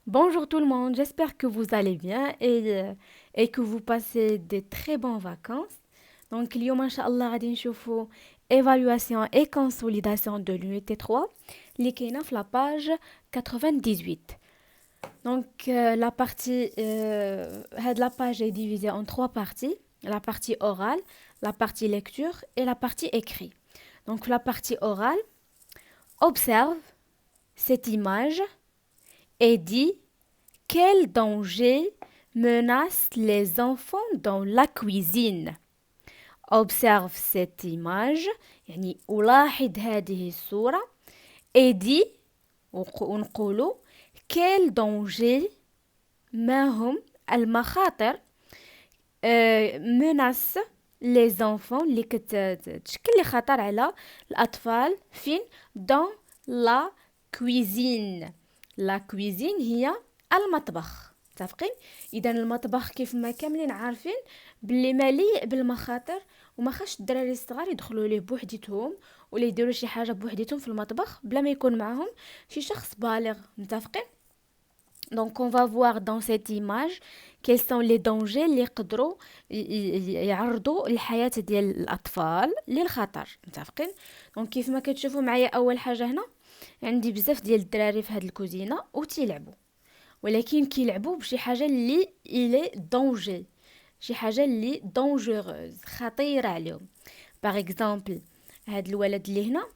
Bonjour tout le monde, j'espère que vous allez bien et que vous passez des très bonnes vacances. Donc, اليوم إن شاء الله غادي نشوفوا évaluation et consolidation de l'unité 3 اللي كاينة في la page 98. Donc, la page est divisée en trois parties. La partie orale, la partie lecture et la partie écrit. Donc, la partie orale, observe cette image et dit quel danger menace les enfants dans la cuisine. Observe cette image يعني ألاحظ هذه الصورة et dit ونقولوا quel danger ما هم المخاطر menace les enfants اللي كتشكل لي خطر على الأطفال فين dans la cuisine. La cuisine هي المطبخ. متفقين؟ اذا المطبخ كيف ما كاملين عارفين باللي مليء بالمخاطر وما خاصش الدراري الصغار يدخلوا ليه بوحديتهم ولا يديروا شي حاجه بوحديتهم في المطبخ بلا ما يكون معاهم شي شخص بالغ. متفقين؟ Donc on va voir dans cette image quels sont les dangers اللي يقدروا يعرضوا الحياة ديال الأطفال للخطر. متفقين؟ دونك كيف ما كتشوفوا معايا أول حاجة هنا عندي بزاف ديال الدراري في هاد الكوزينة وتيلعبوا، ولكن كيلعبوا بشي حاجة اللي إلي دونجي، شي حاجة اللي دونجوروز خطيرة عليهم. باغ اكزامبل هاد الولد اللي هنا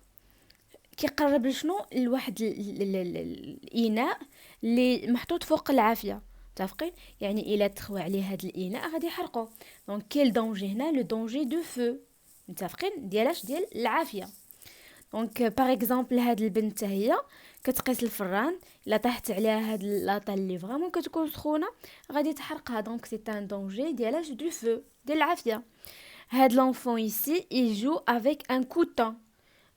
كيقرب لشنو لواحد الاناء اللي محطوط فوق العافيه. متفقين؟ يعني الا تخوى عليه هاد الاناء غادي يحرقو. دونك كاين دونجي هنا لو دونجي دو فو. متفقين؟ ديالاش ديال العافيه. دونك باغ اكزامبل هاد البنت هي كتقيس الفران، الا طاحت عليها هاد لاطا اللي فريمون كتكون سخونه غادي تحرقها. دونك سي ان دونجي ديالاش دو فو ديال العافيه. هاد لونفون ايسي يجو افيك ان كوتون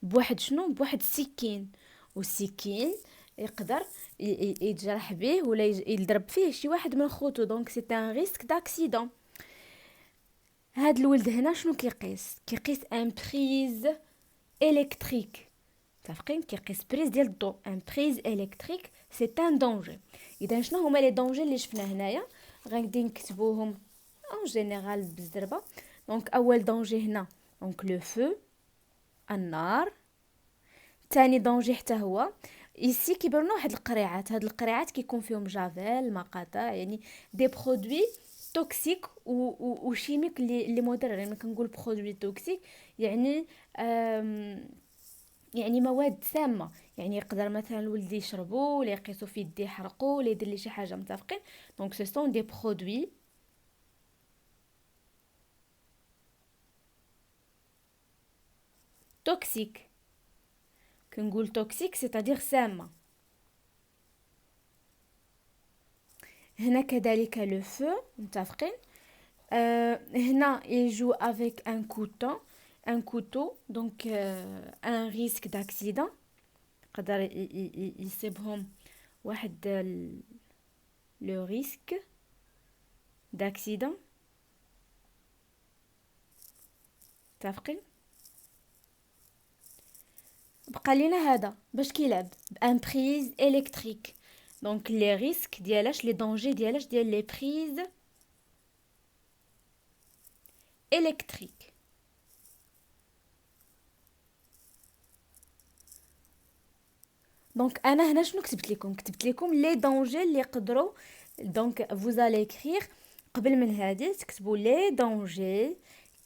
بواحد شنو بواحد السكين، والسكين يقدر يتجرح به ولا يضرب فيه شي واحد من خوتو. دونك سي ان ريسك داكسيدون. هاد الولد هنا شنو كيقيس ان بريز الكتريك. متفقين؟ كيقيس بريز ديال الضوء. ان بريز الكتريك سي ان دونجي. اذا شنو هما لي دونجي اللي شفنا هنايا غادي نكتبوهم اون جينيرال بالزربه. دونك اول دونجي هنا دونك لو فو النار. تاني دونجي حتى هو ici كيبانو واحد القريعات، هاد القريعات كيكون فيهم جافيل مقاطع يعني دي برودوي توكسيك و شيميك اللي مضر. يعني كنقول برودوي توكسيك يعني يعني مواد سامه، يعني يقدر مثلا الولد يشربو ولا يقيسو في يديه يحرقو ولا يدير لي شي حاجه. متفقين؟ دونك سو سون دي برودوي توكسيك. كنقول توكسيك سيتادير سامه. هنا كذلك لو فو. متفقين؟ هنا يجو افيك ان كوتون ان كوتو. دونك ان ريسك داكسيدون يقدر يصيبهم واحد لو ريسك داكسيدون. متفقين؟ بقى لينا هذا باش كيلعب بان بريز الكتريك. دونك لي ريسك ديالاش لي دونجي ديالاش ديال لي بريز الكتريك. دونك انا هنا شنو كتبت لكم لي دونجي اللي يقدروا. دونك فوزالي écrire قبل من هذه تكتبوا لي دونجي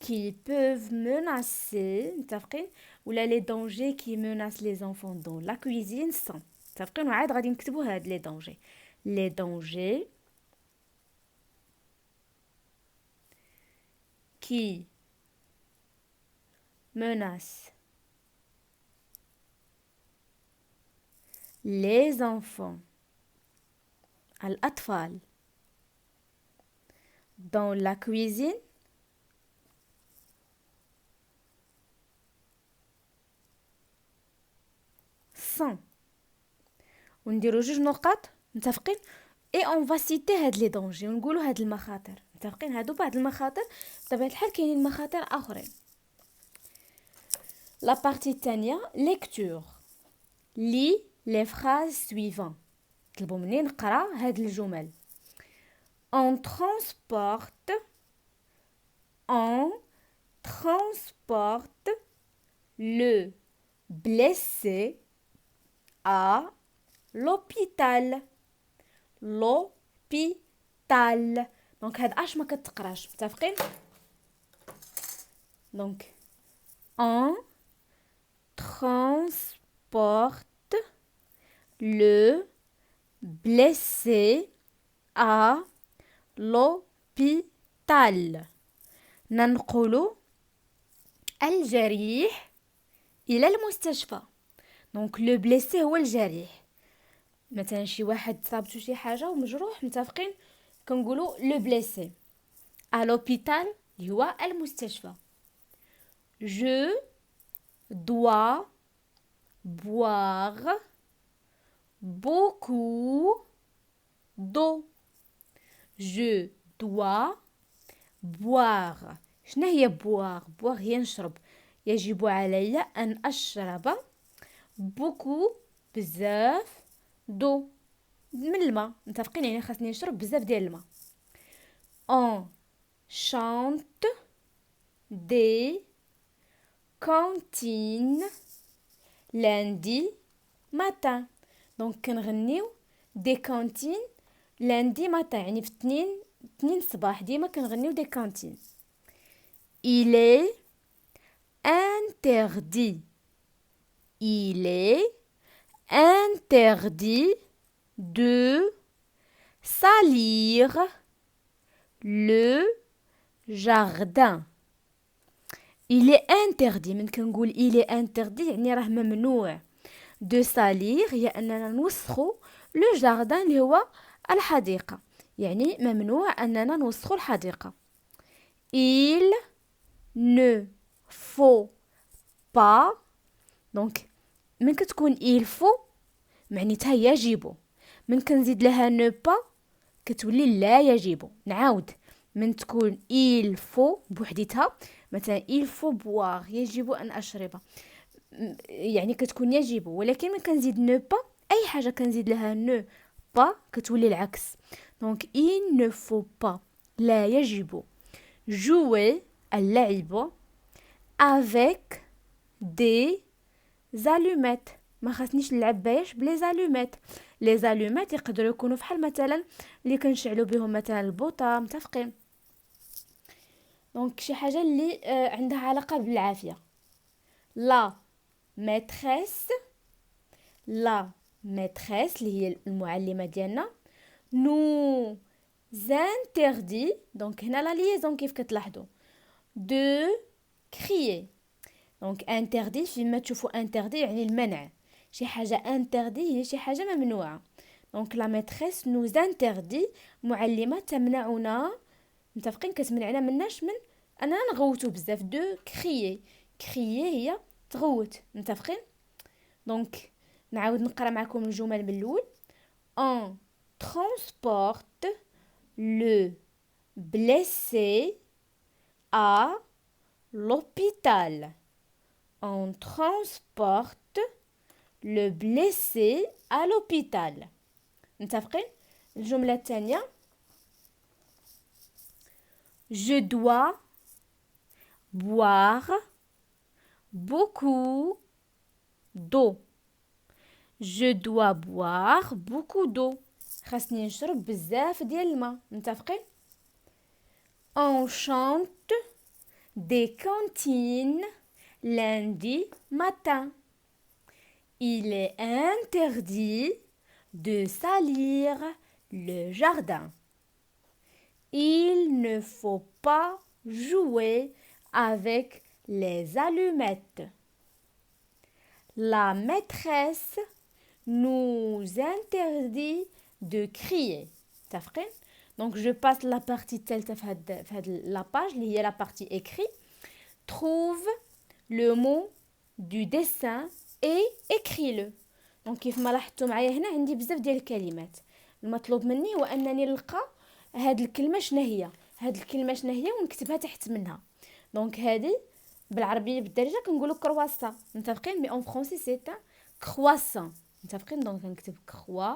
qui peuvent menacer. متفقين؟ ولا لي دونجي qui menacent les enfants dans la cuisine sont. متفقين؟ وعاد غادي نكتبوا هاد لي دونجي. لي دونجي qui menacent les enfants الأطفال dans la cuisine sont. ونديرو جوج نقاط. متفقين؟ اي اون فا سيتي هاد لي دونجي ونقولوا هاد المخاطر. متفقين؟ هادو بعض المخاطر. بطبيعه الحال كاينين مخاطر اخرين. لا بارتي الثانيه ليكتور. لي لي phrases suivantes. طلبوا مني نقرا هاد الجمل. On transporte le blessé à l'hôpital. l'hôpital. دونك هاد اش ما كتقراش، متفقين؟ دونك on transporte le blessé à l'hôpital. ننقل الجريح إلى المستشفى. دونك لو بليسي هو الجريح. مثلا شي واحد صابتو شي حاجة ومجروح، متفقين؟ كنقولوا لو بليسي. à l'hôpital اللي هو المستشفى. Je dois boire beaucoup d'eau. Je dois boire. شنو هي boire؟ boire هي نشرب. يجب علي أن أشرب beaucoup بزاف d'eau من الماء، متفقين؟ يعني خاصني نشرب بزاف ديال الماء. On chante des cantines lundi matin. دونك كنغنيو دي كانتين lundi matin، يعني في اثنين الصباح ديما كنغنيو دي كانتين. Il est interdit de salir le jardin. Il est interdit. من كنقول il est interdit يعني راه ممنوع. de salir هي أننا نوسخو لو جاردن اللي هو الحديقة، يعني ممنوع أننا نوسخو الحديقة. il ne faut pas. دونك من كتكون il faut معنيتها يجب، من كنزيد لها ne pas كتولي لا يجب. نعاود، من تكون il faut بوحديتها، مثلا il faut boire يجب أن أشرب، يعني كتكون يجب. ولكن من كنزيد ne pas أي حاجة كنزيد لها ne pas كتولي العكس. دونك il ne faut pas لا يجب jouer اللعب avec des allumettes. ما خاصنيش نلعب باش بلي زالوميت. لي زالوميت يقدروا يكونوا فحال مثلا اللي كنشعلوا بهم مثلا البوطه، متفقين؟ دونك شي حاجه اللي عندها علاقه بالعافيه. لا ميتريس اللي هي المعلمه ديالنا نو زانتردي. دونك هنا لا ليزون كيف كتلاحظوا دو كريي. دونك انتردي فيما تشوفوا انتردي يعني المنع، شي حاجه انتردي هي شي حاجه ممنوعه. دونك لا ميتريس نو زانتردي معلمه تمنعنا، متفقين؟ كتمنعنا مناش من اننا نغوتو بزاف. دو كريي هي تغوت، متفقين؟ دونك نعاود نقرا معكم الجمل من الاول. on transporte le blessé à l'hôpital. On transporte le blessé à l'hôpital. متفقين؟ الجملة الثانية. Je dois boire beaucoup d'eau. Je dois boire beaucoup d'eau. خاصني نشرب بزاف ديال الماء، متفقين؟ On chante des cantines lundi matin. Il est interdit de salir le jardin. Il ne faut pas jouer avec les allumettes. La maîtresse nous interdit de crier. متفقين؟ Donc je passe la partie الثالثة في هاد la page اللي هي la partie écrit. Trouve le mot du dessin et écris-le. دونك كيف ما لاحظتوا معايا هنا عندي بزاف ديال الكلمات. المطلوب مني هو انني نلقى هاد الكلمه شنو هي ونكتبها تحت منها. دونك هذه بالعربيه بالدارجه كنقولوا كرواسون، متفقين؟ مي اون فرونسي سي كرواسون، متفقين؟ دونك نكتب كروا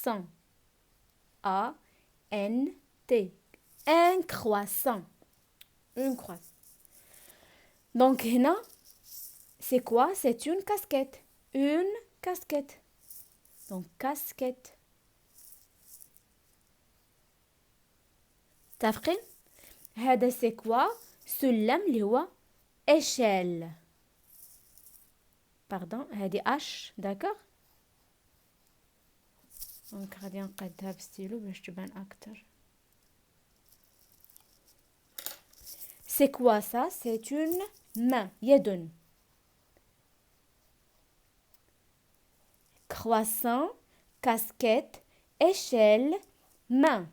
croissant. A-N-T. Un croissant. Un croissant. Donc, هنا, c'est quoi? C'est une casquette. Une casquette. Donc, casquette. متفقين؟ هذا c'est quoi? سلم اللي هو échelle. Pardon, هذه H, d'accord? دونك غادي نقادها بستيلو باش تبان اكثر. C'est quoi ça? C'est une main. يد. Croissant, casquette, échelle, main.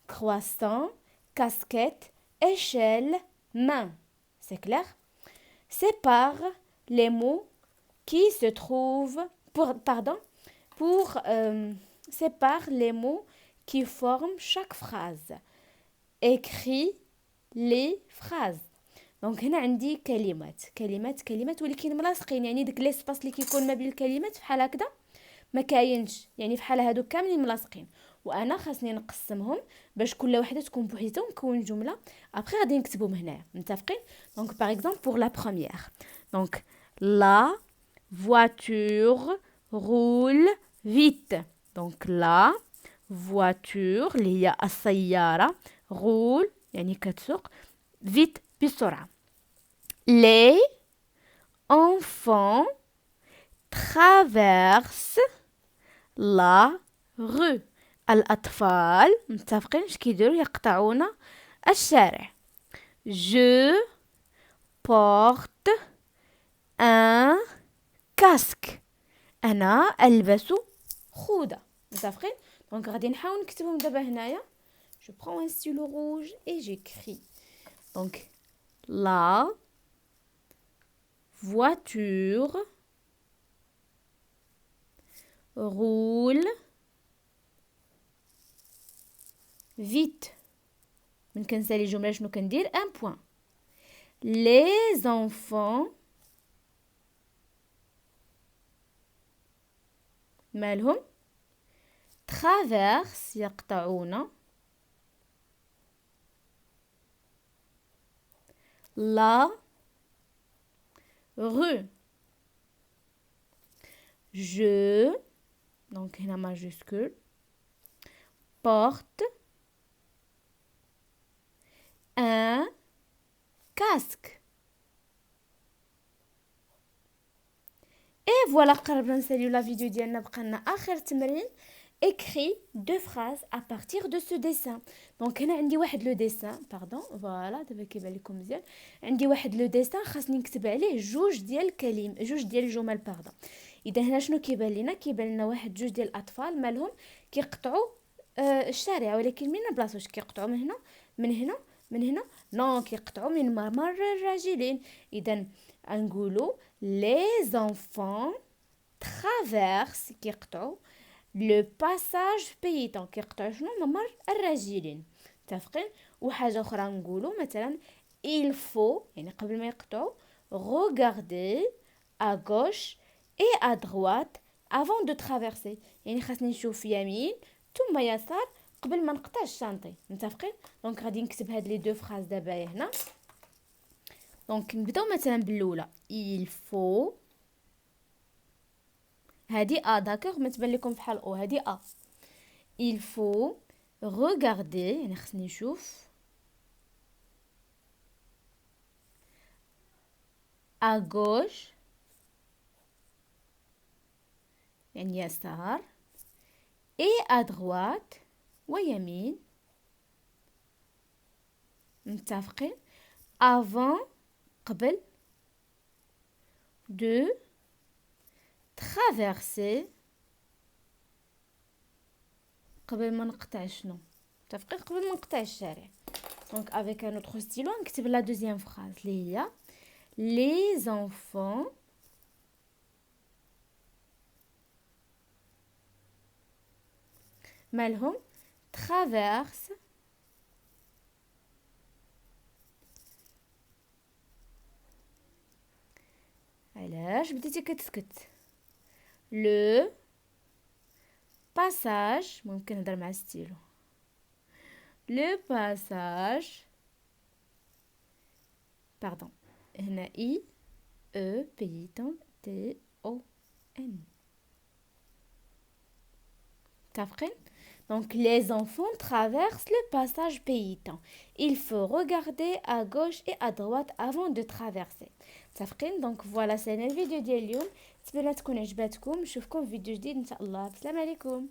Croissant, casquette, échelle, main. C'est clair? Sépare les mots qui se trouvent sépare les mots qui forment chaque phrase. Écris les phrases. دونك هنا عندي كلمات ولكن ملاصقين، يعني داك ليسباس اللي كيكون ما بين الكلمات بحال هكذا ما كاينش، يعني بحال هادو كاملين ملاصقين، وانا خاصني نقسمهم باش كل وحده تكون بوحدها ونكون جمله. ابري غادي نكتبهم هنايا. متفقين؟ دونك باغ اكزومبل pour la première. Donc la voiture roule vite. Donc la voiture اللي هي السيارة roule يعني كتسوق vite بسرعة. Les enfants traversent la rue. الأطفال متفقين اش كيديروا؟ يقطعون الشارع. Je porte un casque. أنا ألبس خوذة. متفقين؟ دونك غادي نحاول نكتبهم دابا هنايا. Je prends un stylo rouge et j'écris. Donc la voiture roule vite. من كنسالي الجملة شنو كندير؟ un point. Les enfants مالهم؟ traverse يقطعون la rue. Je, donc هنا majuscule, porte un casque. Et voilà, قربنا نساليو لا فيديو ديالنا، بقالنا اخر تمرين. écrit deux phrases à partir de ce dessin. Donc هنا عندي واحد لو ديسان، باردون، فوالا دابا كيبان لكم مزيان. عندي واحد لو ديسان خاصني نكتب عليه جوج ديال الجمل، باردون. اذا هنا شنو كيبان لنا؟ كيبان لنا واحد جوج ديال الاطفال مالهم كيقطعوا الشارع، ولكن من بلاصه واش كيقطعوا من هنا نو، كيقطعوا من ممر الراجلين. اذا نقولوا les enfants traversent كيقطعوا le passage piéton كيقطعوا شنو؟ ممر الراجلين. متفقين؟ وحاجه اخرى نقولوا مثلا il faut يعني قبل ما يقطعوا regarder à gauche et à droite avant de traverser، يعني خاصني نشوف يمين ثم يسار قبل ما نقطع الشانطي. متفقين؟ دونك غادي نكتب هاد لي دو فراز دابا هنا. دونك نبداو مثلا بالاولى il faut، هادي داكوغ ما تبان لكم بحال او، هادي il faut regarder يعني خصني نشوف à gauche يعني يسار et à droite ويمين. متفقين؟ avant قبل de traverser قبل ما نقطع شنو؟ متفقين؟ قبل ما نقطع الشارع. دونك avec un autre stylo نكتب لا دوزيام فراز اللي هي les enfants مالهم traverse علاش بديتي كتسكت؟ le passage ممكن نهضر مع ستيلو. le passage pardon هنا I E بيتون T O N. متفقين؟ Donc les enfants traversent le passage piéton. Il faut regarder à gauche et à droite avant de traverser. متفقين؟ Donc voilà c'est الفيديو ديال اليوم. نتمنى تكون عجبتكم. نشوفكم في فيديو جديد ان شاء الله. السلام عليكم.